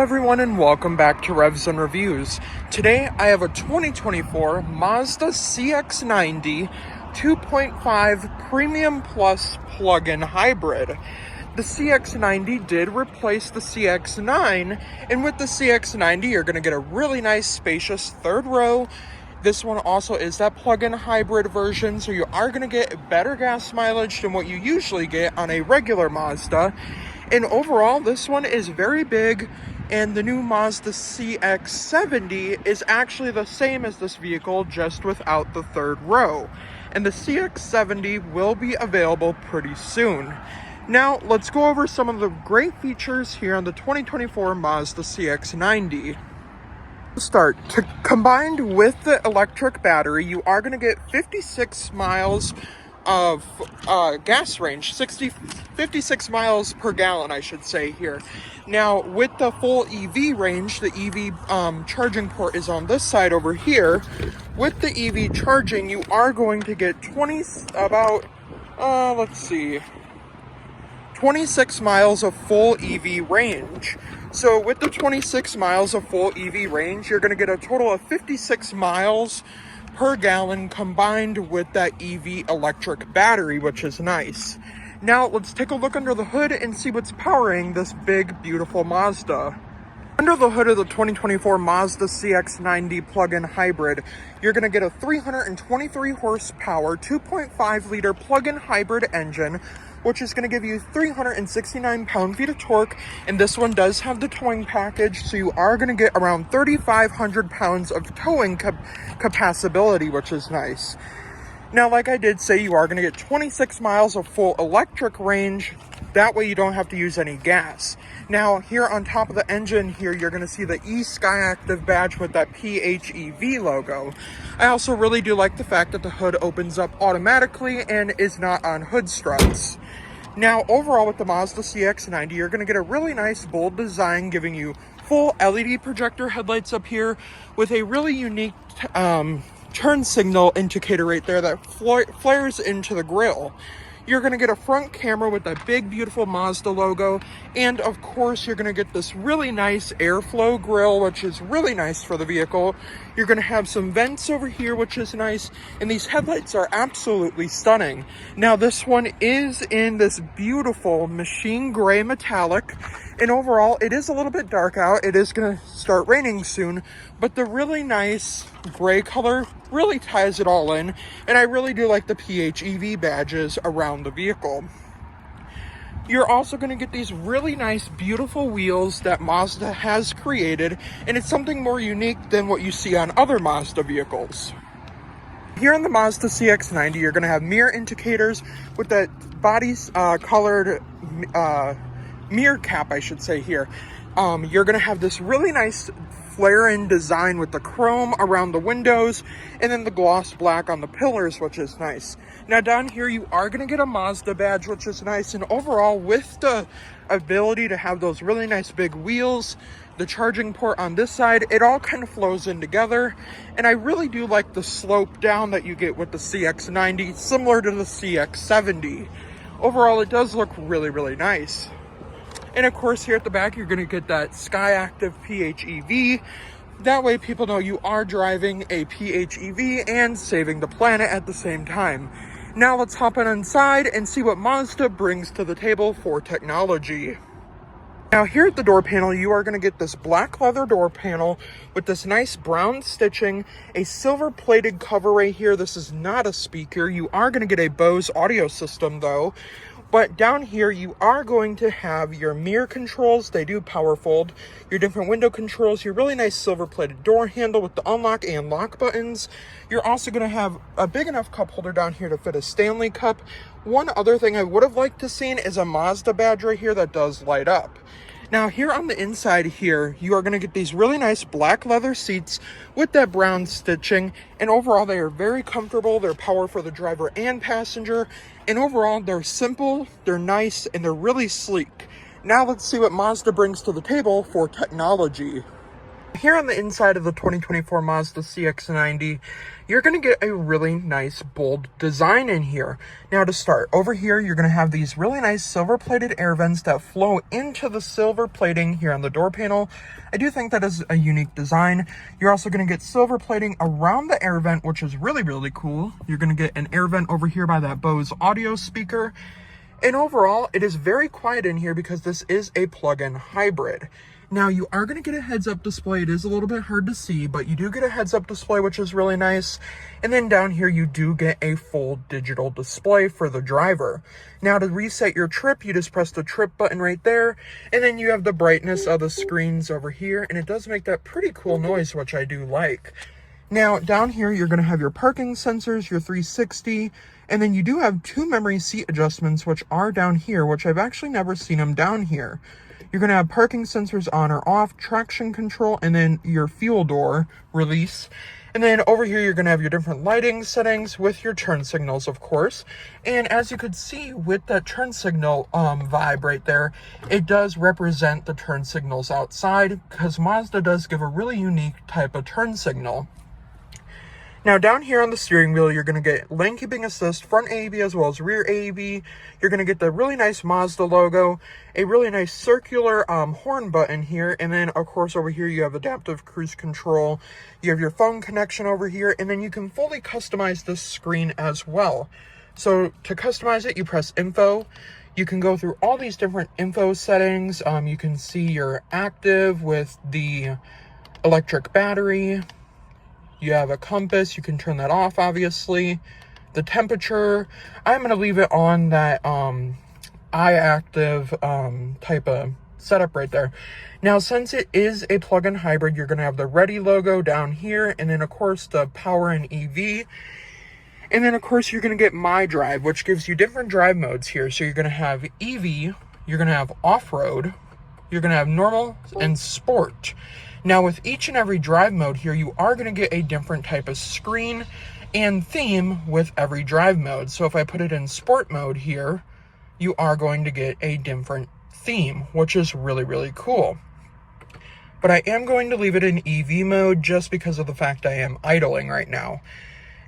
everyone, and welcome back to Revs and Reviews. Today I have a 2024 Mazda CX-90 2.5 Premium Plus plug-in hybrid. The CX-90 did replace the CX-9, and with the CX-90 you're going to get a really nice spacious third row. This one also is that plug-in hybrid version, so you are going to get better gas mileage than what you usually get on a regular Mazda. And overall, this one is very big, and the new Mazda CX-90 is actually the same as this vehicle, just without the third row. And the CX-90 will be available pretty soon. Now, let's go over some of the great features here on the 2024 Mazda CX-90. Combined with the electric battery, you are going to get 56 miles of gas range, 56 miles per gallon, I should say here. Now, with the full EV range, the EV charging port is on this side over here. With the EV charging, you are going to get 26 miles of full EV range. So with the 26 miles of full EV range, you're going to get a total of 56 miles per gallon combined with that EV electric battery, which is nice. Now let's take a look under the hood and see what's powering this big, beautiful Mazda. Under the hood of the 2024 Mazda CX-90 plug-in hybrid, you're going to get a 323 horsepower, 2.5 liter plug-in hybrid engine, which is going to give you 369 pound-feet of torque, and this one does have the towing package, so you are going to get around 3,500 pounds of towing capacity, which is nice. Now, like I did say, you are going to get 26 miles of full electric range. That way you don't have to use any gas. Now, here on top of the engine here, you're going to see the eSkyActiv badge with that PHEV logo. I also really do like the fact that the hood opens up automatically and is not on hood struts. Now, overall with the Mazda CX-90, you're going to get a really nice bold design, giving you full LED projector headlights up here with a really unique turn signal indicator right there that flares into the grille. You're going to get a front camera with that big, beautiful Mazda logo. And of course, you're going to get this really nice airflow grille, which is really nice for the vehicle. You're going to have some vents over here, which is nice. And these headlights are absolutely stunning. Now, this one is in this beautiful machine gray metallic. And overall, it is a little bit dark out. It is going to start raining soon. But the really nice gray color really ties it all in. And I really do like the PHEV badges around the vehicle. You're also going to get these really nice, beautiful wheels that Mazda has created. And it's something more unique than what you see on other Mazda vehicles. Here on the Mazda CX-90, you're going to have mirror indicators with that body colored mirror cap, I should say here. You're going to have this really nice flare-in design with the chrome around the windows and then the gloss black on the pillars, which is nice. Now down here you are going to get a Mazda badge, which is nice, and overall with the ability to have those really nice big wheels, the charging port on this side, it all kind of flows in together. And I really do like the slope down that you get with the CX-90, similar to the CX-70. Overall, it does look really, really nice. And of course, here at the back, you're going to get that SkyActiv PHEV. That way people know you are driving a PHEV and saving the planet at the same time. Now let's hop on inside and see what Mazda brings to the table for technology. Now here at the door panel, you are going to get this black leather door panel with this nice brown stitching, a silver plated cover right here. This is not a speaker. You are going to get a Bose audio system though. But down here, you are going to have your mirror controls. They do power fold. Your different window controls, your really nice silver-plated door handle with the unlock and lock buttons. You're also going to have a big enough cup holder down here to fit a Stanley cup. One other thing I would have liked to seen is a Mazda badge right here that does light up. Now here on the inside here, you are going to get these really nice black leather seats with that brown stitching. And overall, they are very comfortable. They're power for the driver and passenger. And overall, they're simple, they're nice, and they're really sleek. Now let's see what Mazda brings to the table for technology. here on the inside of the 2024 Mazda CX-90, you're going to get a really nice, bold design in here. Now to start, over here, you're going to have these really nice silver-plated air vents that flow into the silver plating here on the door panel. I do think that is a unique design. You're also going to get silver plating around the air vent, which is really, really cool. You're going to get an air vent over here by that Bose audio speaker. And overall, it is very quiet in here because this is a plug-in hybrid. Now, you are going to get a heads-up display. It is a little bit hard to see, but you do get a heads-up display, which is really nice. And then down here, you do get a full digital display for the driver. Now, to reset your trip, you just press the trip button right there, and then you have the brightness of the screens over here, and it does make that pretty cool noise, which I do like. Now, down here, you're going to have your parking sensors, your 360, and then you do have 2 memory seat adjustments, which are down here, which I've actually never seen them down here. You're going to have parking sensors on or off, traction control, and then your fuel door release. And then over here, you're going to have your different lighting settings with your turn signals, of course. And as you could see with that turn signal vibe right there, it does represent the turn signals outside because Mazda does give a really unique type of turn signal. Now, down here on the steering wheel, you're going to get lane keeping assist, front AEB as well as rear AEB. You're going to get the really nice Mazda logo, a really nice circular horn button here, and then, of course, over here you have adaptive cruise control. You have your phone connection over here, and then you can fully customize this screen as well. So, to customize it, you press Info. You can go through all these different info settings. You can see your active with the electric battery. You have a compass, you can turn that off, obviously. The temperature, I'm going to leave it on that iActive type of setup right there. Now, since it is a plug-in hybrid, you're going to have the Ready logo down here, and then, of course, the Power and EV. And then, of course, you're going to get My Drive, which gives you different drive modes here. So you're going to have EV, you're going to have Off-Road, you're going to have Normal, and Sport. Now, with each and every drive mode here, you are going to get a different type of screen and theme with every drive mode. So if I put it in sport mode here, you are going to get a different theme, which is really, really cool. But I am going to leave it in EV mode just because of the fact I am idling right now.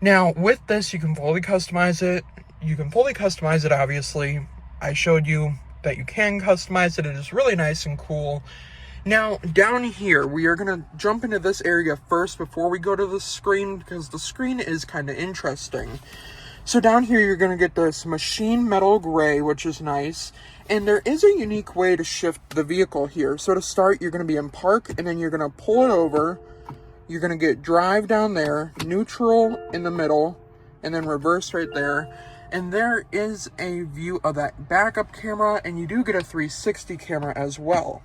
Now, with this, you can fully customize it. You can fully customize it, obviously. I showed you that you can customize it. It is really nice and cool. Now, down here, we are going to jump into this area first before we go to the screen, because the screen is kind of interesting. So down here, you're going to get this machine metal gray, which is nice. And there is a unique way to shift the vehicle here. So to start, you're going to be in park, and then you're going to pull it over. You're going to get drive down there, neutral in the middle, and then reverse right there. And there is a view of that backup camera, and you do get a 360 camera as well.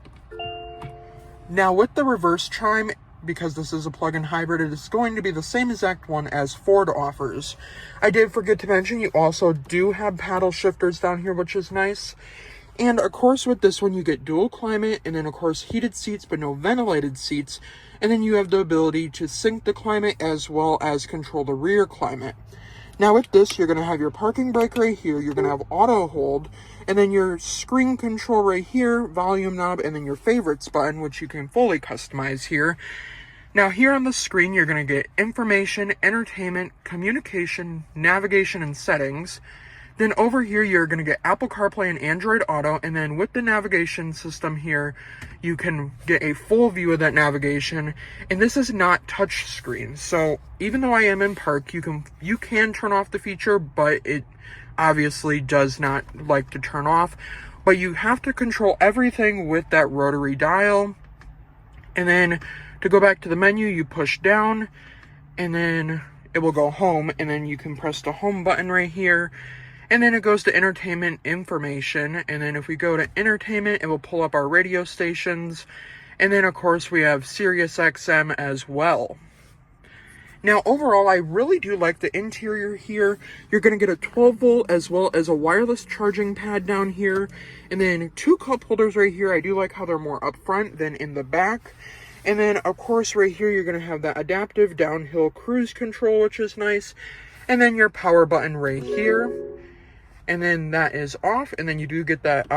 Now, with the reverse chime, because this is a plug-in hybrid, it is going to be the same exact one as Ford offers. I did forget to mention, you also do have paddle shifters down here, which is nice. And, of course, with this one, you get dual climate, and then, of course, heated seats, but no ventilated seats. And then you have the ability to sync the climate as well as control the rear climate. Now with this, you're going to have your parking brake right here, you're going to have auto hold, and then your screen control right here, volume knob, and then your favorites button, which you can fully customize here. Now here on the screen, you're going to get information, entertainment, communication, navigation, and settings. Then over here, you're going to get Apple CarPlay and Android Auto, and then with the navigation system here, you can get a full view of that navigation. And this is not touch screen, so even though I am in park, you can turn off the feature, but it obviously does not like to turn off. But you have to control everything with that rotary dial. And then to go back to the menu, you push down, and then it will go home, and then you can press the home button right here. And then it goes to entertainment information. And then if we go to entertainment, it will pull up our radio stations. And then, of course, we have Sirius XM as well. Now, overall, I really do like the interior here. You're going to get a 12-volt as well as a wireless charging pad down here. And then 2 cup holders right here. I do like how they're more up front than in the back. And then, of course, right here, you're going to have that adaptive downhill cruise control, which is nice. And then your power button right here. And then that is off, and then you do get that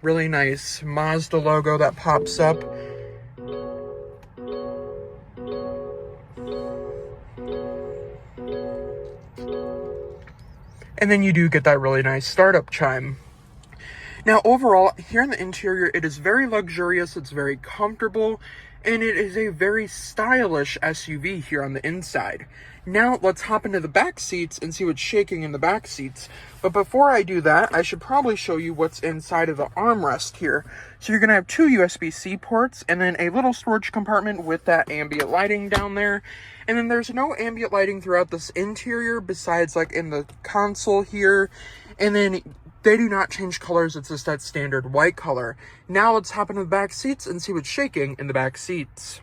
really nice Mazda logo that pops up. and then you do get that really nice startup chime. Now, overall, here in the interior, it is very luxurious, it's very comfortable, and it is a very stylish SUV here on the inside. Now, let's hop into the back seats and see what's shaking in the back seats. But before I do that, I should probably show you what's inside of the armrest here. So you're going to have two USB-C ports, and then a little storage compartment with that ambient lighting down there. And then there's no ambient lighting throughout this interior besides like in the console here. And then they do not change colors, it's just that standard white color. Now let's hop into the back seats and see what's shaking in the back seats.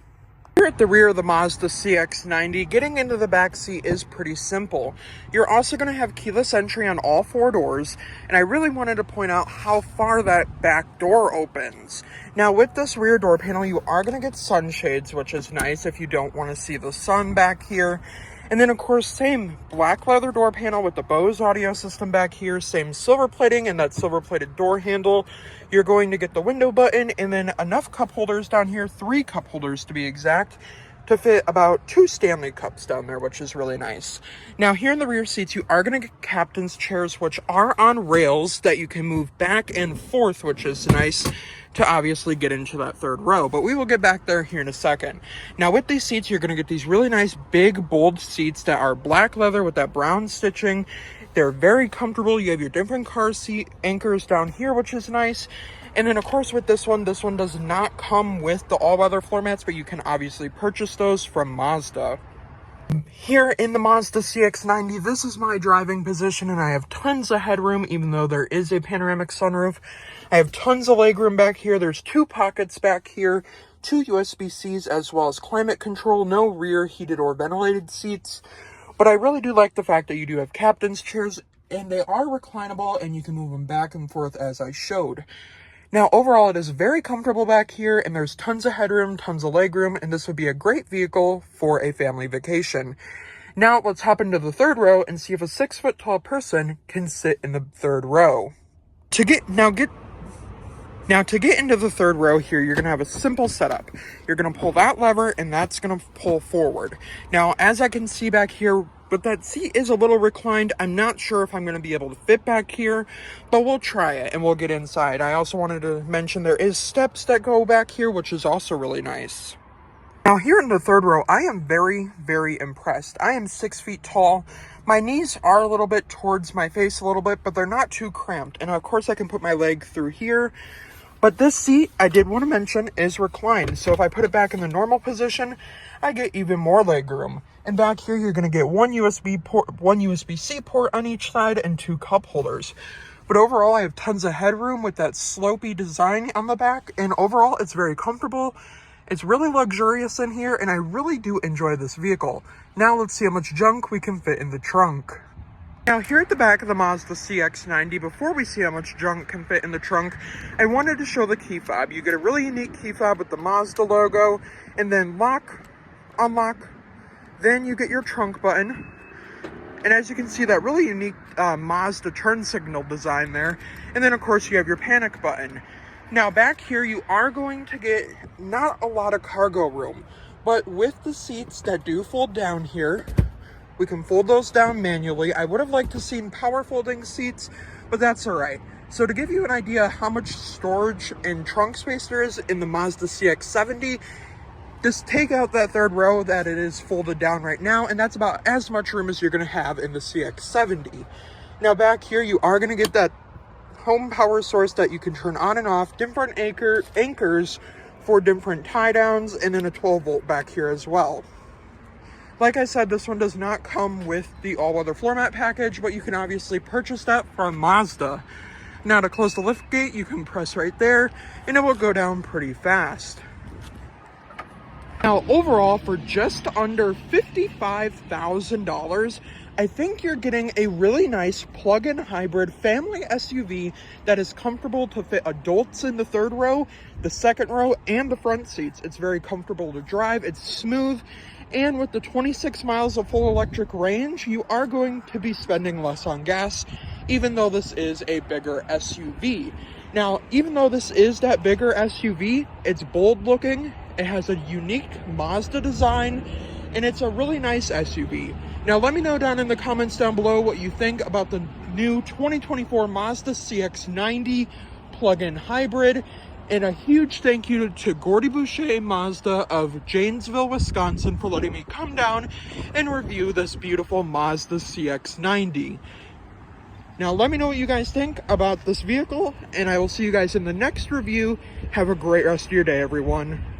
Here at the rear of the Mazda CX-90, getting into the back seat is pretty simple. You're also going to have keyless entry on all four doors, and I really wanted to point out how far that back door opens. Now with this rear door panel, you are going to get sunshades, which is nice if you don't want to see the sun back here. And then, of course, same black leather door panel with the Bose audio system back here. Same silver plating and that silver plated door handle. You're going to get the window button and then enough cup holders down here, 3 cup holders to be exact, to fit about 2 Stanley cups down there, which is really nice. Now, here in the rear seats, you are going to get captain's chairs, which are on rails that you can move back and forth, which is nice to obviously get into that third row, but we will get back there here in a second. Now with these seats, you're going to get these really nice big bold seats that are black leather with that brown stitching. They're very comfortable. You have your different car seat anchors down here, which is nice. And then of course with this one does not come with the all-weather floor mats, but you can obviously purchase those from Mazda. Here in the Mazda CX-90, this is my driving position, and I have tons of headroom, even though there is a panoramic sunroof. I have tons of legroom back here. There's 2 pockets back here, 2 USB-Cs, as well as climate control, no rear heated or ventilated seats. But I really do like the fact that you do have captain's chairs, and they are reclinable, and you can move them back and forth as I showed. Now, overall, it is very comfortable back here, and there's tons of headroom, tons of legroom, and this would be a great vehicle for a family vacation. Now, let's hop into the third row and see if a 6-foot-tall person can sit in the third row. To get into the third row here, you're going to have a simple setup. You're going to pull that lever, and that's going to pull forward. Now, as I can see back here, but that seat is a little reclined. I'm not sure if I'm going to be able to fit back here, but we'll try it and we'll get inside. I also wanted to mention there is steps that go back here, which is also really nice. Now here in the third row, I am very, very impressed. I am 6 feet tall. My knees are a little bit towards my face a little bit, but they're not too cramped. And of course I can put my leg through here. But this seat, I did want to mention, is reclined. So if I put it back in the normal position, I get even more leg room. And back here, you're going to get one USB-C port on each side and 2 cup holders. But overall, I have tons of headroom with that slopey design on the back. And overall, it's very comfortable. It's really luxurious in here, and I really do enjoy this vehicle. Now let's see how much junk we can fit in the trunk. Now here at the back of the Mazda CX-90, before we see how much junk can fit in the trunk, I wanted to show the key fob. You get a really unique key fob with the Mazda logo, and then lock, unlock, then you get your trunk button. And as you can see, that really unique Mazda turn signal design there. And then of course you have your panic button. Now back here, you are going to get not a lot of cargo room, but with the seats that do fold down here, we can fold those down manually. I would have liked to seen power folding seats, but that's all right. So to give you an idea how much storage and trunk space there is in the Mazda CX-70, just take out that third row that it is folded down right now, and that's about as much room as you're going to have in the CX-70. Now back here, you are going to get that home power source that you can turn on and off, different anchors for different tie downs, and then a 12-volt back here as well. Like I said, this one does not come with the all-weather floor mat package, but you can obviously purchase that from Mazda. Now to close the lift gate, you can press right there, and it will go down pretty fast. Now overall, for just under $55,000, I think you're getting a really nice plug-in hybrid family SUV that is comfortable to fit adults in the third row, the second row, and the front seats. It's very comfortable to drive, it's smooth, and with the 26 miles of full electric range, you are going to be spending less on gas, even though this is a bigger SUV. Now, even though this is that bigger SUV, it's bold looking, it has a unique Mazda design, and it's a really nice SUV. Now let me know down in the comments down below what you think about the new 2024 Mazda CX-90 plug-in hybrid. And a huge thank you to Gordy Boucher Mazda of Janesville, Wisconsin for letting me come down and review this beautiful Mazda CX-90. Now let me know what you guys think about this vehicle, and I will see you guys in the next review. Have a great rest of your day, everyone.